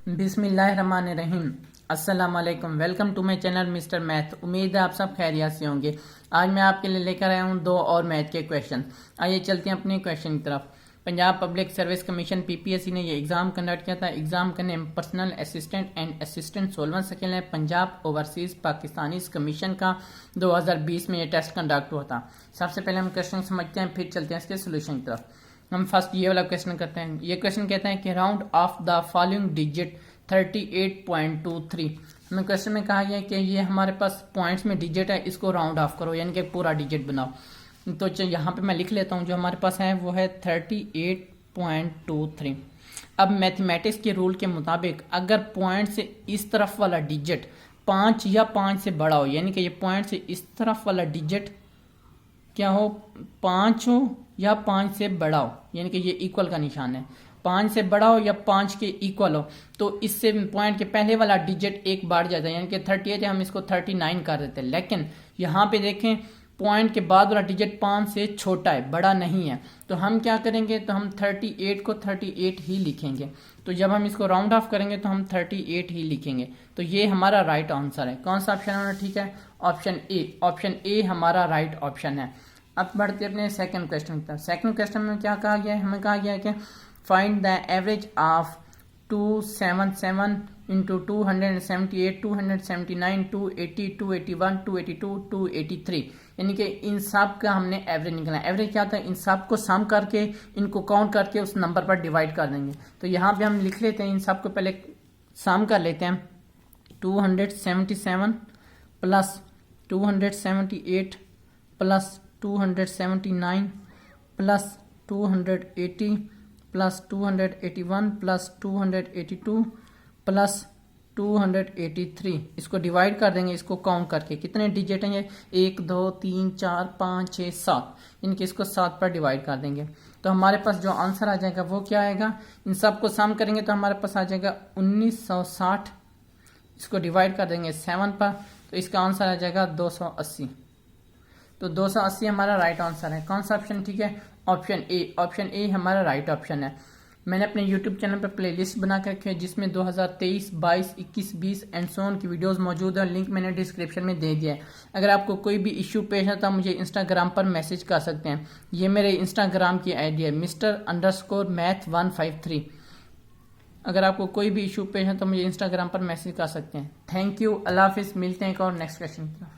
बिस्मिल्लाहिर्रहमानिर्रहीम। अस्सलाम वालेकुम। Welcome to my channel mister math. उम्मीद है आप सब खैरियत से होंगे। आज मैं आपके लिए लेकर आया हूँ 2 और मैथ के क्वेश्चन। आइए चलते हैं अपने क्वेश्चन की तरफ। Punjab public service commission PPSC ने ये एग्जाम कंडक्ट किया था। एग्जाम का name personal assistant and assistant सोलवन सेकेंड है। पंजाब ओवरसीज पाकिस्तानी कमीशन का 2020 में ये टेस्ट कंडक्ट हुआ था। सबसे पहले हम क्वेश्चन समझते हैं, फिर चलते हैं इसके सोल्यूशन की तरफ। हम फर्स्ट ये वाला क्वेश्चन करते हैं। ये क्वेश्चन कहता है कि round of the following digit 38.23। हमें क्वेश्चन में कहा गया कि ये हमारे पास पॉइंट्स में डिजिट है, इसको राउंड ऑफ करो यानी कि पूरा डिजिट बनाओ। तो यहाँ पे मैं लिख लेता हूँ, जो हमारे पास है वो है 38.23। अब मैथमेटिक्स के रूल के मुताबिक अगर पॉइंट से इस तरफ वाला डिजिट 5 या 5 से बड़ा हो, यानी कि ये पॉइंट से इस तरफ वाला डिजिट क्या हो, 5 हो या 5 से बड़ा हो, यानी कि ये इक्वल का निशान है, 5 से बड़ा हो या 5 के इक्वल हो, तो इससे पॉइंट के पहले वाला डिजिट एक बढ़ जाता है, यानी कि 38 है, हम इसको 39 कर देते हैं। लेकिन यहाँ पे देखें पॉइंट के बाद वाला डिजिट 5 से छोटा है, बड़ा नहीं है, तो हम क्या करेंगे, तो हम 38 को 38 ही लिखेंगे। तो जब हम इसको राउंड ऑफ करेंगे तो हम 38 ही लिखेंगे। तो ये हमारा राइट आंसर है। कौन सा ऑप्शन होना ठीक है? Option A. ऑप्शन ए हमारा राइट ऑप्शन है। अब बढ़ते अपने सेकंड क्वेश्चन की तरफ। सेकंड क्वेश्चन में क्या कहा गया है, हमें कहा गया है कि find the average of 277 into 278 279 280 281 282 283, यानी कि इन सब का हमने एवरेज निकालना है। एवरेज क्या था, इन सब को सम करके इनको काउंट करके उस नंबर पर डिवाइड कर देंगे। तो यहाँ पे हम लिख लेते हैं, इन सब को पहले सम कर लेते हैं। 277 plus 278 plus 279 plus 280 plus 281 plus 282 plus 283, इसको डिवाइड कर देंगे, इसको काउंट करके कितने डिजिट हैं ये, 1 2 3 4 5 6 7, इनके इसको 7 पर डिवाइड कर देंगे। तो हमारे पास जो आंसर आ जाएगा वो क्या आएगा, इन सब को सम करेंगे तो हमारे पास आ जाएगा 1960। इसको डिवाइड कर देंगे 7 पर, तो इसका आंसर आ जाएगा 280। तो 280 हमारा राइट आंसर है। कौन सा ऑप्शन ठीक है? Option A. ऑप्शन ए हमारा राइट ऑप्शन है। मैंने अपने यूट्यूब चैनल पर प्लेलिस्ट बना कर रखी है जिसमें 2023, 22, 21, 20 एंड सो ऑन की वीडियोस मौजूद है। लिंक मैंने डिस्क्रिप्शन में दे दिया है। अगर आपको कोई भी इश्यू पेश है तो मुझे इंस्टाग्राम पर मैसेज कर सकते हैं। ये मेरे इंस्टाग्राम की आईडी है Mr_Math153। अगर आपको कोई भी इशू पेश है तो मुझे इंस्टाग्राम पर मैसेज कर सकते हैं। थैंक यू, अल्लाह हाफिज़। मिलते हैं एक और नेक्स्ट क्वेश्चन की तरफ।